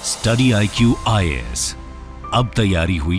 Study IQ IAS, अब तैयारी हुई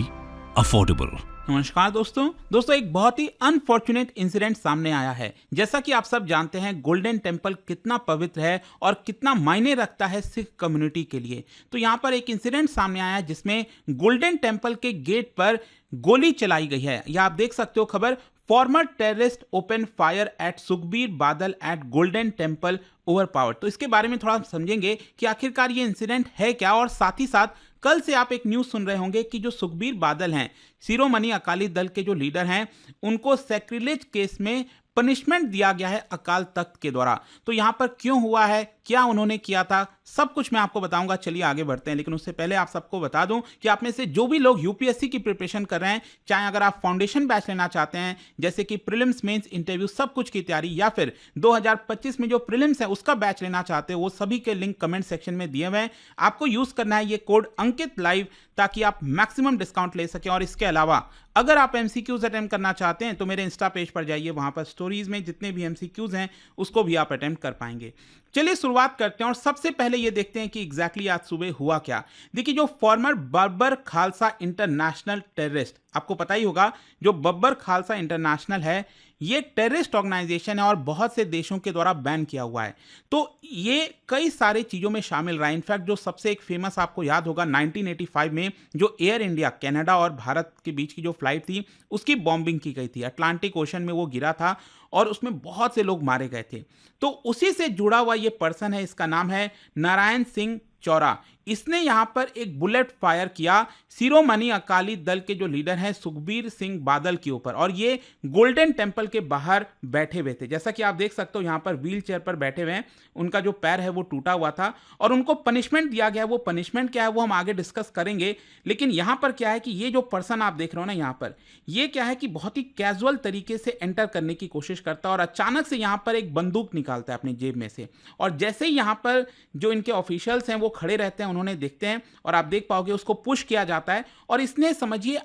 अफोर्डेबल। नमस्कार दोस्तों एक बहुत ही अनफॉर्चुनेट इंसिडेंट सामने आया है। जैसा कि आप सब जानते हैं, गोल्डन टेम्पल कितना पवित्र है और कितना मायने रखता है सिख कम्युनिटी के लिए। तो यहाँ पर एक इंसिडेंट सामने आया जिसमें गोल्डन टेम्पल के गेट पर गोली चलाई गई है। यह आप देख सकते हो खबर, farmer terrorist open fire eight Sukhbir Badal eight golden temple overpower. तो इसके बारे में थोड़ा समझेंगे कि आखिरकार ये इंसिडेंट है क्या, और साथ ही साथ कल से आप एक न्यूज़ सुन रहे होंगे कि जो सुखबीर बादल हैं, शिरोमणि अकाली दल के जो लीडर हैं, उनको सैक्रिलेज केस में पनिशमेंट दिया गया है अकाल तख्त के द्वारा। तो यहां पर क्यों हुआ है, क्या उन्होंने किया था, सब कुछ मैं आपको बताऊंगा। चलिए आगे बढ़ते हैं, लेकिन उससे पहले आप सबको बता दूं कि आप में से जो भी लोग यूपीएससी की प्रिपरेशन कर रहे हैं, चाहे अगर आप फाउंडेशन बैच लेना चाहते हैं जैसे कि प्रीलिम्स मेंस इंटरव्यू सब कुछ की तैयारी, या फिर 2025 में जो प्रीलिम्स है उसका बैच लेना चाहते हो, वो सभी के लिंक कमेंट सेक्शन में दिए हुए हैं। आपको यूज करना है ये कोड अंकित लाइव, ताकि आप मैक्सिमम डिस्काउंट ले सकें। और इसके अलावा अगर आप एमसीक्यूज अटेम्प्ट करना चाहते हैं तो मेरे इंस्टा पेज पर जाइए, वहां पर स्टोरीज में जितने भी एमसीक्यूज हैं उसको भी आप अटेम्प्ट कर पाएंगे। चलिए शुरुआत करते हैं और सबसे पहले ये देखते हैं कि एग्जैक्टली आज सुबह हुआ क्या। देखिए, जो farmer Babbar Khalsa international terrorist, आपको पता ही होगा जो बब्बर खालसा इंटरनेशनल है, ये टेररिस्ट ऑर्गेनाइजेशन है और बहुत से देशों के द्वारा बैन किया हुआ है। तो ये कई सारे चीजों में शामिल रहा है। इनफैक्ट जो सबसे एक फेमस आपको याद होगा, 1985 में जो एयर इंडिया कनाडा और भारत के बीच की जो फ्लाइट थी उसकी बॉम्बिंग की गई थी, अटलांटिक ओशन में वो गिरा था और उसमें बहुत से लोग मारे गए थे। तो उसी से जुड़ा हुआ ये पर्सन है, इसका नाम है नारायण सिंह चौरा। इसने यहां पर एक बुलेट फायर किया शिरोमणि अकाली दल के जो लीडर हैं सुखबीर सिंह बादल के ऊपर, और ये गोल्डन टेम्पल के बाहर बैठे हुए थे। जैसा कि आप देख सकते हो यहां पर व्हील चेयर पर बैठे हुए हैं, उनका जो पैर है वो टूटा हुआ था और उनको पनिशमेंट दिया गया। वो पनिशमेंट क्या है वो हम आगे डिस्कस करेंगे, लेकिन यहां पर क्या है कि ये जो पर्सन आप देख रहे हो ना यहां पर, ये क्या है कि बहुत ही कैजुअल तरीके से एंटर करने की कोशिश करता है और अचानक से यहां पर एक बंदूक निकालता है अपनी जेब में से। और जैसे ही यहां पर जो इनके ऑफिशियल्स हैं वो खड़े रहते हैं, उन्होंने देखते हैं और आप देख पाओगे उसको पुश किया जाता है और इसने समझिए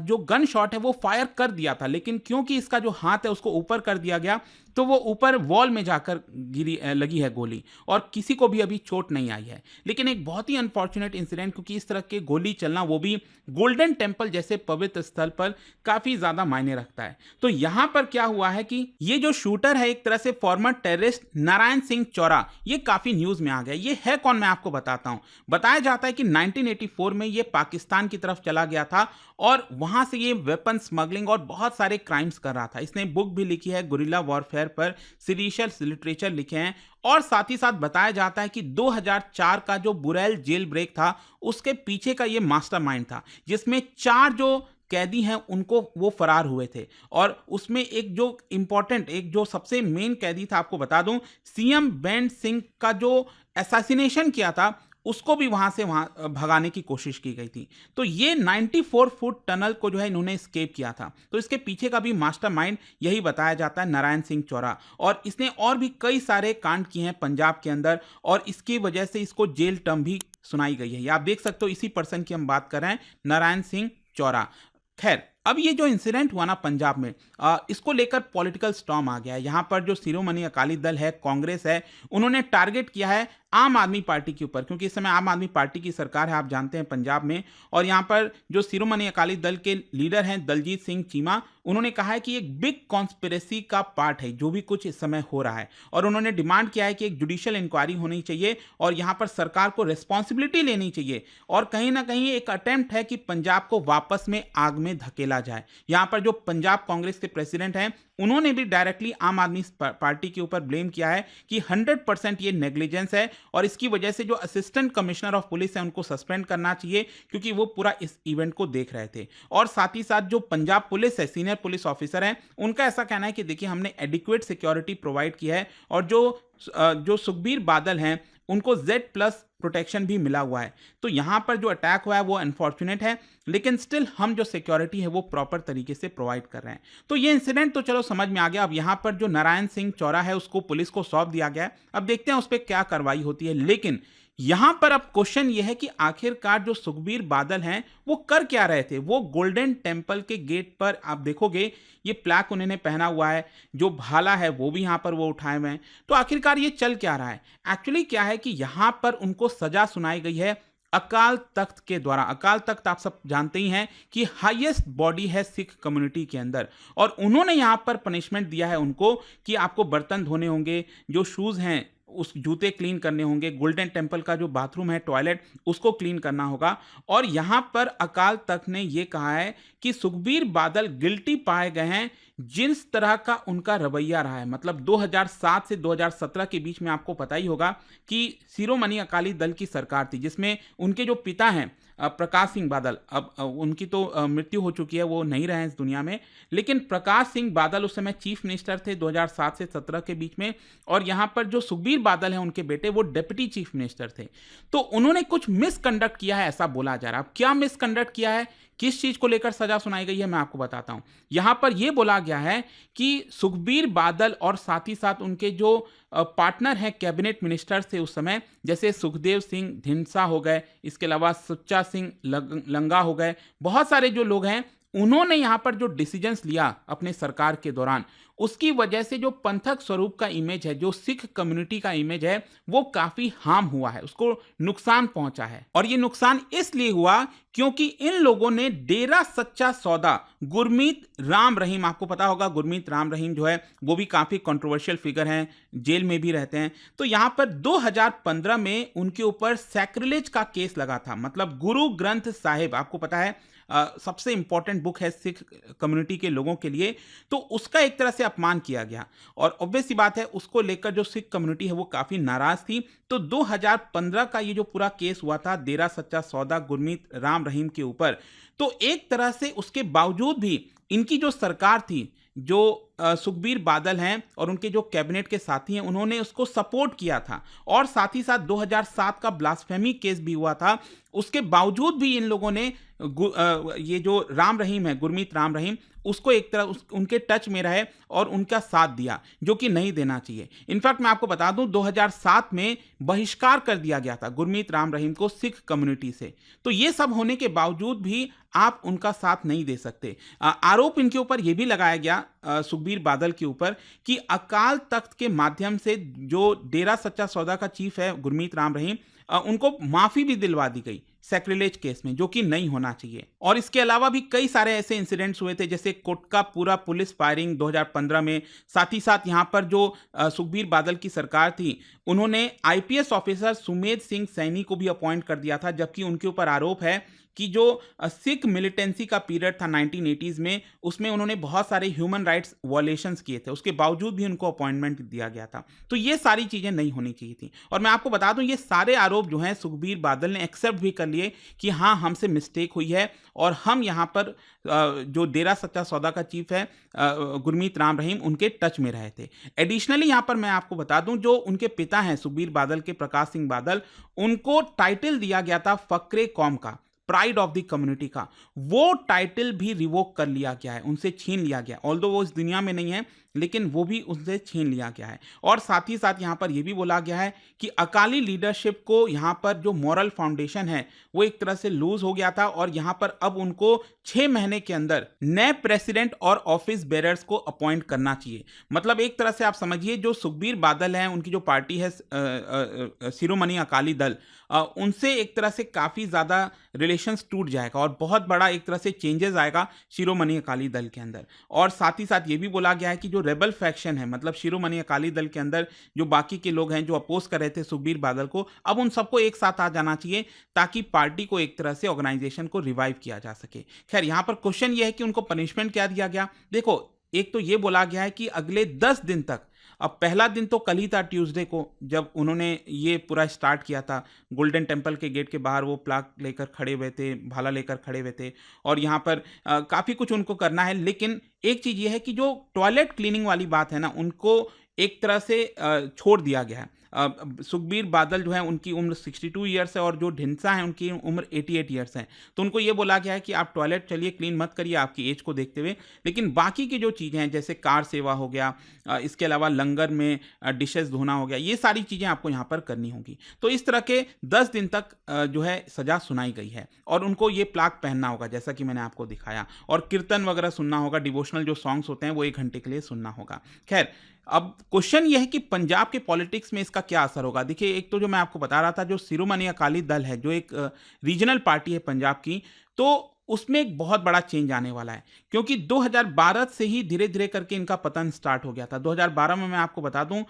जो गन शॉट है वो फायर कर दिया था, लेकिन क्योंकि इसका जो हाथ है उसको ऊपर कर दिया गया तो वो ऊपर वॉल में जाकर लगी है गोली और किसी को भी अभी चोट नहीं आई है। लेकिन एक बहुत ही अनफॉर्चुनेट इंसिडेंट, क्योंकि इस तरह के गोली चलना वो भी गोल्डन टेम्पल जैसे पवित्र स्थल पर काफी ज्यादा मायने रखता है। तो यहां पर क्या हुआ है कि ये जो शूटर है एक तरह से फॉर्मर टेररिस्ट नारायण सिंह चौरा, ये काफी न्यूज में आ गया। ये है कौन, मैं आपको बताता हूं। बताया जाता है कि 1984 में ये पाकिस्तान की तरफ चला गया था और वहां से ये वेपन स्मगलिंग और बहुत सारे क्राइम्स कर रहा था। इसने बुक भी लिखी है, गुरिल्ला वॉरफेयर पर सीरियस लिटरेचर लिखे हैं। और साथ ही साथ बताया जाता है कि 2004 का जो बुरेल जेल ब्रेक था उसके पीछे का ये मास्टरमाइंड था, जिसमें 4 जो कैदी हैं उनको वो फरार हुए थे। और उसमें एक जो इंपॉर्टेंट, एक जो सबसे मेन कैदी था, आपको बता दूं, सीएम बेंड सिंह का जो असैसिनेशन किया था उसको भी वहां से भगाने की कोशिश की गई थी। तो ये 94 फुट टनल को जो है इन्होंने एस्केप किया था। तो इसके पीछे का भी मास्टरमाइंड यही बताया जाता है, नारायण सिंह चौरा। और इसने और भी कई सारे कांड किए हैं पंजाब के अंदर और इसकी वजह से इसको जेल टर्म भी सुनाई गई है। ये आप देख सकते हो, इसी पर्सन की हम बात कर रहे हैं, नारायण सिंह चौरा। खैर, अब ये जो इंसिडेंट हुआ ना पंजाब में, इसको लेकर पॉलिटिकल स्टॉर्म आ गया है। यहाँ पर जो शिरोमणि अकाली दल है, कांग्रेस है, उन्होंने टारगेट किया है आम आदमी पार्टी के ऊपर, क्योंकि इस समय आम आदमी पार्टी की सरकार है, आप जानते हैं, पंजाब में। और यहाँ पर जो शिरोमणि अकाली दल के लीडर हैं दलजीत सिंह चीमा, उन्होंने कहा है कि एक बिग कॉन्स्पिरेसी का पार्ट है जो भी कुछ इस समय हो रहा है। और उन्होंने डिमांड किया है कि एक जुडिशियल इंक्वायरी होनी चाहिए और यहाँ पर सरकार को रिस्पॉन्सिबिलिटी लेनी चाहिए। और कहीं ना कहीं एक अटेम्प्ट है कि पंजाब को वापस में आग में धकेला जाए। यहाँ पर जो पंजाब कांग्रेस के प्रेसिडेंट हैं उन्होंने भी डायरेक्टली आम आदमी पार्टी के ऊपर ब्लेम किया है कि 100% ये नेग्लिजेंस है और इसकी वजह से जो असिस्टेंट कमिश्नर ऑफ पुलिस है उनको सस्पेंड करना चाहिए, क्योंकि वो पूरा इस इवेंट को देख रहे थे। और साथ ही साथ जो पंजाब पुलिस है, सीनियर पुलिस ऑफिसर हैं, उनका ऐसा कहना है कि देखिए हमने एडिक्वेट सिक्योरिटी प्रोवाइड की है और जो सुखबीर बादल हैं उनको Z+ प्रोटेक्शन भी मिला हुआ है। तो यहां पर जो अटैक हुआ है वो अनफॉर्चुनेट है, लेकिन स्टिल हम जो सिक्योरिटी है वो प्रॉपर तरीके से प्रोवाइड कर रहे हैं। तो ये इंसिडेंट तो चलो समझ में आ गया। अब यहां पर जो नारायण सिंह चौरा है उसको पुलिस को सौंप दिया गया है, अब देखते हैं उस पर क्या कार्रवाई होती है। लेकिन यहां पर अब क्वेश्चन यह है कि आखिरकार जो सुखबीर बादल हैं वो कर क्या रहे थे। वो गोल्डन टेम्पल के गेट पर आप देखोगे ये प्लैक उन्होंने पहना हुआ है, जो भाला है वो भी यहां पर वो उठाए हुए हैं। तो आखिरकार ये चल क्या रहा है? एक्चुअली क्या है कि यहां पर उनको सजा सुनाई गई है अकाल तख्त के द्वारा। अकाल तख्त आप सब जानते ही हैं कि हाईएस्ट बॉडी है सिख कम्युनिटी के अंदर, और उन्होंने यहाँ पर पनिशमेंट दिया है उनको कि आपको बर्तन धोने होंगे, जो शूज़ हैं उस जूते क्लीन करने होंगे, गोल्डन टेम्पल का जो बाथरूम है, टॉयलेट, उसको क्लीन करना होगा। और यहाँ पर अकाल तख्त ने ये कहा है कि सुखबीर बादल गिल्टी पाए गए हैं जिस तरह का उनका रवैया रहा है। मतलब 2007 से 2017 के बीच में आपको पता ही होगा कि शिरोमणि अकाली दल की सरकार थी, जिसमें उनके जो पिता हैं प्रकाश सिंह बादल, अब उनकी तो मृत्यु हो चुकी है, वो नहीं रहे हैं इस दुनिया में, लेकिन प्रकाश सिंह बादल उस समय चीफ मिनिस्टर थे 2007 से 17 के बीच में। और यहाँ पर जो सुखबीर बादल हैं उनके बेटे, वो डिप्टी चीफ मिनिस्टर थे। तो उन्होंने कुछ मिसकंडक्ट किया है ऐसा बोला जा रहा है। अब क्या मिसकंडक्ट किया है, किस चीज को लेकर सजा सुनाई गई है, मैं आपको बताता हूं। यहां पर यह बोला गया है कि सुखबीर बादल और साथ ही साथ उनके जो पार्टनर हैं कैबिनेट मिनिस्टर थे उस समय, जैसे सुखदेव सिंह धिंडसा हो गए, इसके अलावा सुच्चा सिंह लंगा हो गए, बहुत सारे जो लोग हैं, उन्होंने यहां पर जो डिसीजंस लिया अपने सरकार के दौरान, उसकी वजह से जो पंथक स्वरूप का इमेज है, जो सिख कम्युनिटी का इमेज है, वो काफी हार्म हुआ है, उसको नुकसान पहुंचा है। और ये नुकसान इसलिए हुआ क्योंकि इन लोगों ने डेरा सच्चा सौदा गुरमीत राम रहीम, आपको पता होगा गुरमीत राम रहीम जो है वो भी काफी कंट्रोवर्शियल फिगर हैं, जेल में भी रहते हैं। तो यहां पर 2015 में उनके ऊपर सैक्रिलेज का केस लगा था। मतलब गुरु ग्रंथ साहिब, आपको पता है सबसे इंपॉर्टेंट बुक है सिख कम्युनिटी के लोगों के लिए, तो उसका एक तरह से अपमान किया गया। और ऑब्वियस सी बात है, उसको लेकर जो सिख कम्युनिटी है वो काफी नाराज थी। तो 2015 का ये जो पूरा केस हुआ था डेरा सच्चा सौदा गुरमीत राम रहीम के ऊपर, तो एक तरह से उसके बावजूद भी इनकी जो सरकार थी, जो सुखबीर बादल हैं और उनके जो कैबिनेट के साथी हैं, उन्होंने उसको सपोर्ट किया था। और साथ ही साथ 2007 का ब्लास्फेमी केस भी हुआ था, उसके बावजूद भी इन लोगों ने ये जो राम रहीम है, गुरमीत राम रहीम, उसको एक तरह उनके टच में रहे और उनका साथ दिया, जो कि नहीं देना चाहिए। इनफैक्ट मैं आपको बता दूं 2007 में बहिष्कार कर दिया गया था गुरमीत राम रहीम को सिख कम्युनिटी से। तो ये सब होने के बावजूद भी आप उनका साथ नहीं दे सकते। आरोप इनके ऊपर यह भी लगाया गया सुखबीर बादल के ऊपर कि अकाल तख्त के माध्यम से जो डेरा सच्चा सौदा का चीफ है गुरमीत राम रहीम, उनको माफी भी दिलवा दी गई सैक्रिलेज केस में, जो कि नहीं होना चाहिए। और इसके अलावा भी कई सारे ऐसे इंसिडेंट्स हुए थे, जैसे कोटकापूरा पुलिस फायरिंग 2015 में। साथ ही साथ यहाँ पर जो सुखबीर बादल की सरकार थी, उन्होंने आईपीएस ऑफिसर सुमेध सिंह सैनी को भी अपॉइंट कर दिया था, जबकि उनके ऊपर आरोप है कि जो सिख मिलिटेंसी का पीरियड था 1980s में, उसमें उन्होंने बहुत सारे ह्यूमन राइट्स वॉयलेशंस किए थे, उसके बावजूद भी उनको अपॉइंटमेंट दिया गया था। तो ये सारी चीज़ें नहीं होनी चाहिए थी। और मैं आपको बता दूं, ये सारे आरोप जो हैं सुखबीर बादल ने एक्सेप्ट भी कर लिए कि हाँ, हमसे मिस्टेक हुई है और हम यहाँ पर जो डेरा सच्चा सौदा का चीफ है गुरमीत राम रहीम, उनके टच में रहे थे। एडिशनली यहाँ पर मैं आपको बता दूं, जो उनके पिता हैं सुखबीर बादल के, प्रकाश सिंह बादल, उनको टाइटल दिया गया था फक्रे कौम का, प्राइड ऑफ द कम्युनिटी का, वो टाइटल भी रिवोक कर लिया गया है, उनसे छीन लिया गया। ऑल्दो वो इस दुनिया में नहीं है, लेकिन वो भी उनसे छीन लिया गया है। और साथ ही साथ यहाँ पर यह भी बोला गया है कि अकाली लीडरशिप को यहाँ पर जो मॉरल फाउंडेशन है वो एक तरह से लूज हो गया था, और यहाँ पर अब उनको 6 महीने के अंदर नए प्रेसिडेंट और ऑफिस बेरर्स को अपॉइंट करना चाहिए। मतलब एक तरह से आप समझिए, जो सुखबीर बादल हैं, उनकी जो पार्टी है शिरोमणि अकाली दल, उनसे एक तरह से काफ़ी ज़्यादा रिलेशंस टूट जाएगा और बहुत बड़ा एक तरह से चेंजेस आएगा शिरोमणि अकाली दल के अंदर। और साथ ही साथ ये भी बोला गया है कि जो रेबल फैक्शन है, मतलब शिरोमणि अकाली दल के अंदर जो बाकी के लोग हैं जो अपोज कर रहे थे सुखबीर बादल को, अब उन सबको एक साथ आ जाना चाहिए ताकि पार्टी को एक तरह से ऑर्गेनाइजेशन को रिवाइव किया जा सके। खैर, यहाँ पर क्वेश्चन ये है कि उनको पनिशमेंट क्या दिया गया। देखो, एक तो ये बोला गया है कि अगले 10 दिन तक, अब पहला दिन तो कल ही था ट्यूसडे को, जब उन्होंने ये पूरा स्टार्ट किया था, गोल्डन टेम्पल के गेट के बाहर वो प्लाक लेकर खड़े हुए थे, भाला लेकर खड़े हुए थे, और यहाँ पर काफ़ी कुछ उनको करना है। लेकिन एक चीज़ ये है कि जो टॉयलेट क्लीनिंग वाली बात है ना, उनको एक तरह से छोड़ दिया गया है। सुखबीर बादल जो है, उनकी उम्र 62 ईयर्स है और जो ढिंसा है उनकी उम्र 88 ईयर्स है। तो उनको ये बोला गया है कि आप टॉयलेट चलिए क्लीन मत करिए आपकी एज को देखते हुए, लेकिन बाकी की जो चीज़ें हैं जैसे कार सेवा हो गया, इसके अलावा लंगर में डिशेस धोना हो गया, ये सारी चीज़ें आपको यहाँ पर करनी होगी। तो इस तरह के 10 दिन तक जो है सज़ा सुनाई गई है, और उनको ये प्लाक पहनना होगा जैसा कि मैंने आपको दिखाया, और कीर्तन वगैरह सुनना होगा, डिवोशनल जो सॉन्ग्स होते हैं वो 1 घंटे के लिए सुनना होगा। खैर, अब क्वेश्चन ये है कि पंजाब के पॉलिटिक्स में इसका क्या असर होगा। देखिए, एक तो जो मैं आपको बता रहा था, जो शिरोमणि अकाली दल है, जो एक रीजनल पार्टी है पंजाब की, तो उसमें एक बहुत बड़ा चेंज आने वाला है, क्योंकि 2012 से ही धीरे-धीरे करके इनका पतन स्टार्ट हो गया था। 2012 में मैं आपको बता दूं,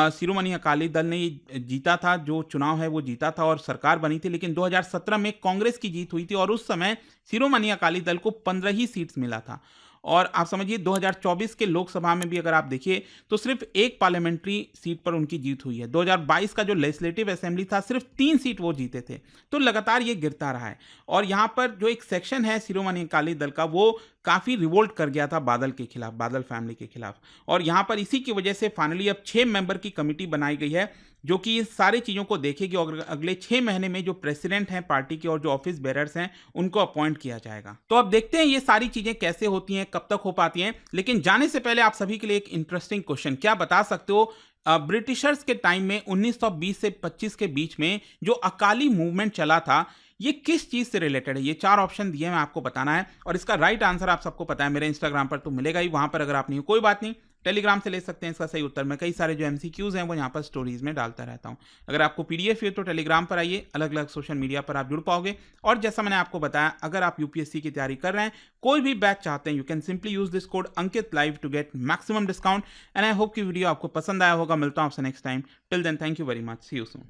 शिरोमणि अकाली दल ने ये जीता था, जो चुनाव है वो जीता था और सरकार बनी थी, लेकिन 2017 में कांग्रेस की जीत हुई थी और उस समय शिरोमणि अकाली दल को 15 ही सीट्स मिला था। और आप समझिए 2024 के लोकसभा में भी अगर आप देखिए तो सिर्फ एक पार्लियामेंट्री सीट पर उनकी जीत हुई है। 2022 का जो लेजिस्लेटिव असेंबली था, सिर्फ 3 सीट वो जीते थे। तो लगातार ये गिरता रहा है और यहाँ पर जो एक सेक्शन है शिरोमणि अकाली दल का, वो काफ़ी रिवोल्ट कर गया था बादल के खिलाफ, बादल फैमिली के खिलाफ। और यहाँ पर इसी की वजह से फाइनली अब 6 मेंबर की कमिटी बनाई गई है, जो कि इस सारी चीज़ों को देखेगी और अगले 6 महीने में जो प्रेसिडेंट हैं पार्टी के और जो ऑफिस बेरर्स हैं, उनको अपॉइंट किया जाएगा। तो अब देखते हैं ये सारी चीज़ें कैसे होती हैं, कब तक हो पाती हैं। लेकिन जाने से पहले आप सभी के लिए एक इंटरेस्टिंग क्वेश्चन, क्या बता सकते हो ब्रिटिशर्स के टाइम में 1920 से 25 के बीच में जो अकाली मूवमेंट चला था, ये किस चीज से रिलेटेड है? ये 4 ऑप्शन दिए मैं आपको बताना है और इसका राइट आंसर आप सबको पता है, मेरे इंस्टाग्राम पर तो मिलेगा ही, वहां पर अगर आप नहीं हो कोई बात नहीं, टेलीग्राम से ले सकते हैं इसका सही उत्तर। मैं कई सारे जो एमसीक्यूज हैं वो यहाँ पर स्टोरीज में डालता रहता हूँ। अगर आपको पीडीएफ है तो टेलीग्राम पर आइए, अलग अलग सोशल मीडिया पर आप जुड़ पाओगे। और जैसा मैंने आपको बताया, अगर आप यूपीएससी की तैयारी कर रहे हैं, कोई भी बैच चाहते हैं, you can simply use this code Ankit live to get maximum discount. And I hope कि वीडियो आपको पसंद आया होगा। मिलता हूँ आपसे next time. Till then, thank you very much, see you soon.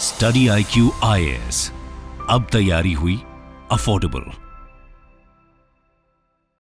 Study IQ IAS, अब तैयारी हुई अफोर्डेबल।